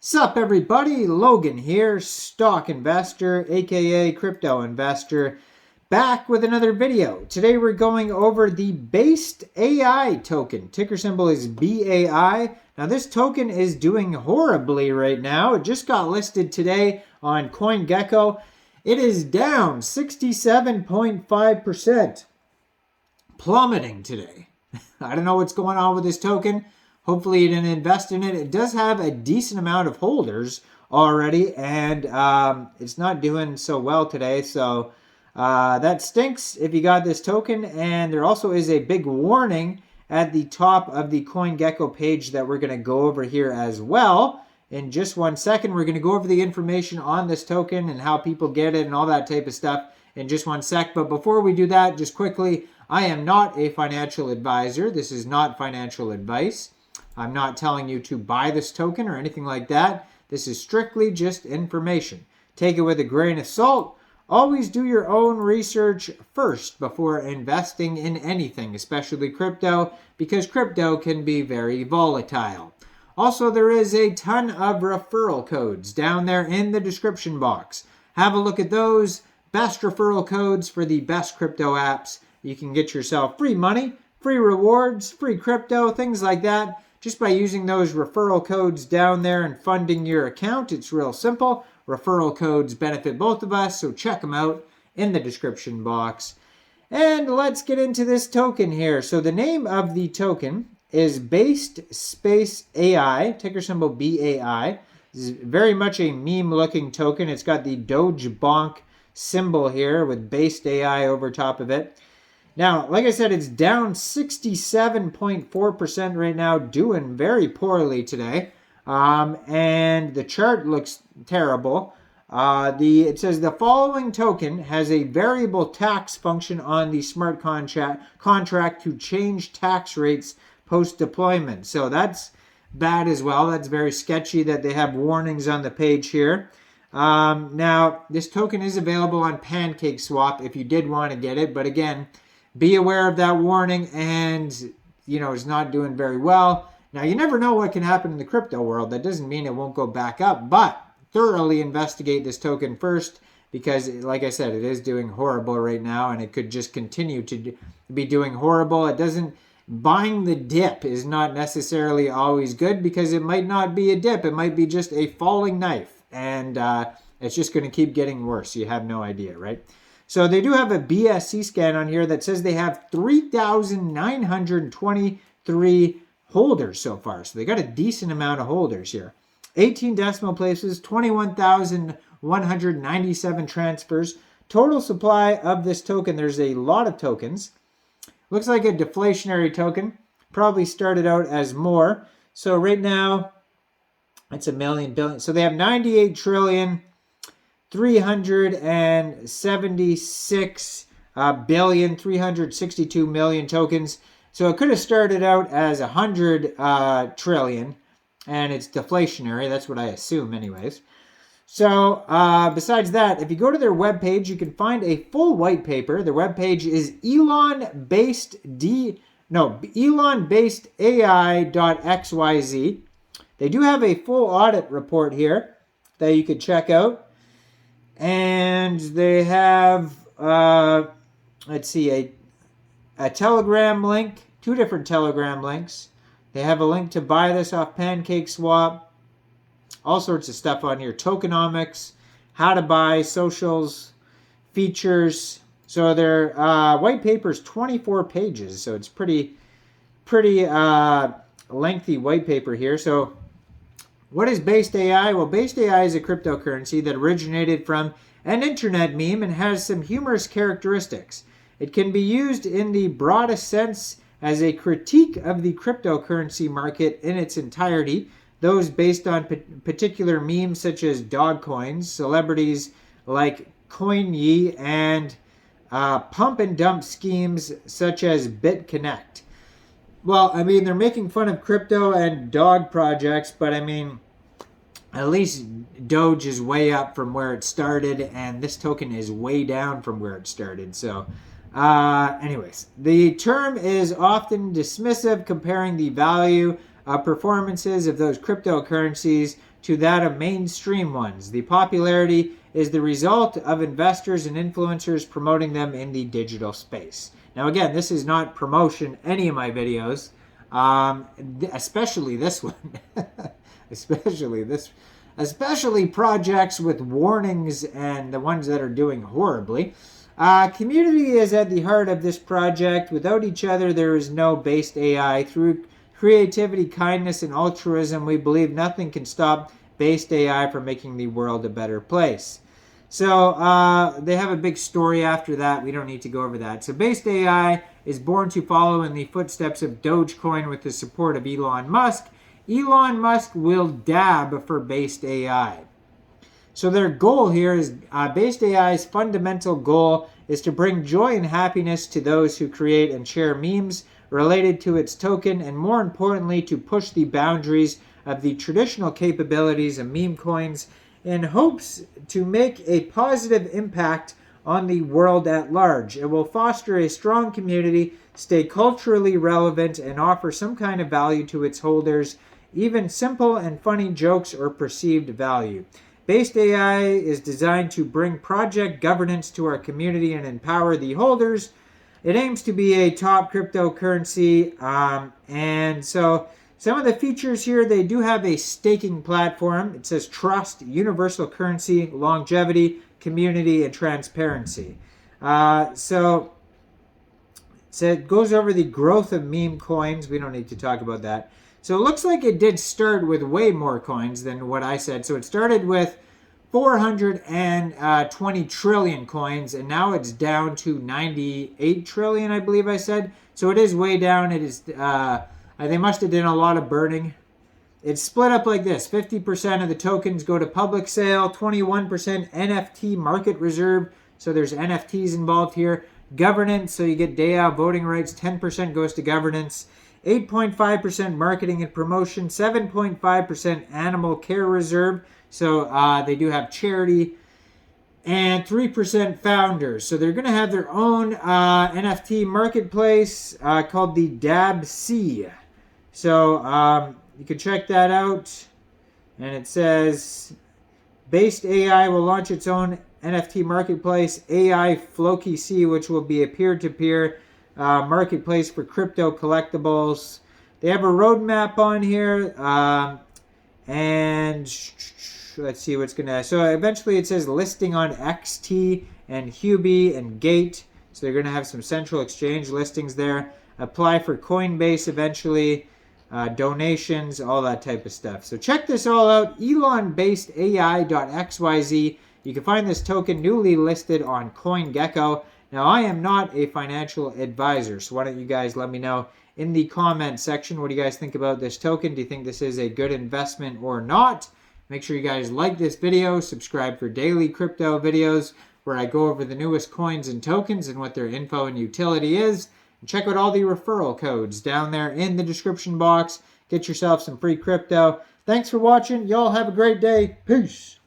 Sup everybody, Logan here, stock investor, aka crypto investor, back with another video. Today we're going over the Basedai token. Ticker symbol is BAI. Now this token is doing horribly right now. It just got listed today on CoinGecko. It is down 67.5%, plummeting today. I don't know what's going on with this token. Hopefully you didn't invest in it. It does have a decent amount of holders already, and it's not doing so well today. So that stinks if you got this token. And there also is a big warning at the top of the CoinGecko page that we're going to go over here as well. In just 1 second, we're going to go over the information on this token and how people get it and all that type of stuff in just 1 sec. But before we do that, just quickly, I am not a financial advisor. This is not financial advice. I'm not telling you to buy this token or anything like that. This is strictly just information. Take it with a grain of salt. Always do your own research first before investing in anything, especially crypto, because crypto can be very volatile. Also, there is a ton of referral codes down there in the description box. Have a look at those. Best referral codes for the best crypto apps. You can get yourself free money, free rewards, free crypto, things like that. Just by using those referral codes down there and funding your account. It's real simple. Referral codes benefit both of us, so check them out in the description box. And let's get into this token here. So the name of the token is Based Space AI, ticker symbol BAI. This is very much a meme-looking token. It's got the Doge Bonk symbol here with Based AI over top of it. Now, like I said, it's down 67.4% right now, doing very poorly today. And the chart looks terrible. It says the following token has a variable tax function on the smart contract to change tax rates post-deployment. So that's bad as well. That's very sketchy that they have warnings on the page here. Now, this token is available on PancakeSwap if you did want to get it. But again, be aware of that warning, and it's not doing very well. Now, you never know what can happen in the crypto world. That doesn't mean it won't go back up, but thoroughly investigate this token first, because like I said, it is doing horrible right now, and it could just continue to be doing horrible. Buying the dip is not necessarily always good, because it might not be a dip. It might be just a falling knife, and it's just going to keep getting worse. You have no idea, right? So they do have a BSC scan on here that says they have 3,923 holders so far. So they got a decent amount of holders here. 18 decimal places, 21,197 transfers. Total supply of this token, there's a lot of tokens. Looks like a deflationary token. Probably started out as more. So right now, it's a million billion. So they have 98 trillion. 376 billion, 362 million tokens. So it could have started out as 100 trillion, and it's deflationary. That's what I assume anyways. So besides that, if you go to their webpage, you can find a full white paper. Their webpage is elonbasedai.xyz. They do have a full audit report here that you could check out. And they have, let's see, a Telegram link, 2 different Telegram links. They have a link to buy this off PancakeSwap. All sorts of stuff on here. Tokenomics, how to buy, socials, features. So their white paper is 24 pages. So it's pretty lengthy white paper here. So what is Based AI? Well, Based AI is a cryptocurrency that originated from an internet meme and has some humorous characteristics. It can be used in the broadest sense as a critique of the cryptocurrency market in its entirety, those based on particular memes such as dog coins, celebrities like CoinYee, and pump and dump schemes such as BitConnect. Well, I mean, they're making fun of crypto and dog projects, but I mean, at least Doge is way up from where it started, and this token is way down from where it started. So, anyways, the term is often dismissive, comparing the value performances of those cryptocurrencies to that of mainstream ones. The popularity is the result of investors and influencers promoting them in the digital space. Now again, this is not promotion, any of my videos, especially this one. especially projects with warnings and the ones that are doing horribly. Community is at the heart of this project. Without each other, there is no based AI. Through creativity, kindness, and altruism, we believe nothing can stop based AI from making the world a better place. So they have a big story after that. We don't need to go over that. So based AI is born to follow in the footsteps of Dogecoin with the support of Elon Musk. Elon Musk will dab for based AI. So their goal here is, based AI's fundamental goal is to bring joy and happiness to those who create and share memes related to its token, and more importantly, to push the boundaries of the traditional capabilities of meme coins in hopes to make a positive impact on the world at large. It will foster a strong community, stay culturally relevant, and offer some kind of value to its holders, even simple and funny jokes or perceived value. Based AI is designed to bring project governance to our community and empower the holders. It aims to be a top cryptocurrency, and so some of the features here, they do have a staking platform. It says trust, universal currency, longevity, community, and transparency. So it goes over the growth of meme coins. We don't need to talk about that. So it looks like it did start with way more coins than what I said. So it started with 420 trillion coins, and now it's down to 98 trillion, I believe I said. So it is way down. It is. They must have done a lot of burning. It's split up like this. 50% of the tokens go to public sale, 21% NFT market reserve. So there's NFTs involved here. Governance, so you get DAO voting rights, 10% goes to governance. 8.5% marketing and promotion, 7.5% animal care reserve. So they do have charity. And 3% founders. So they're going to have their own NFT marketplace called the DABC. So you can check that out. And it says, Based AI will launch its own NFT marketplace, AI Floki C, which will be a peer-to-peer marketplace for crypto collectibles. They have a roadmap on here. And let's see what's going to... So eventually it says listing on XT and Huobi and Gate. So they're going to have some central exchange listings there. Apply for Coinbase eventually. Donations, all that type of stuff. So check this all out. ElonBasedAI.xyz. You can find this token newly listed on CoinGecko. Now, I am not a financial advisor, so why don't you guys let me know in the comment section, what do you guys think about this token? Do you think this is a good investment or not? Make sure you guys like this video, subscribe for daily crypto videos where I go over the newest coins and tokens and what their info and utility is. And check out all the referral codes down there in the description box. Get yourself some free crypto. Thanks for watching. Y'all have a great day. Peace.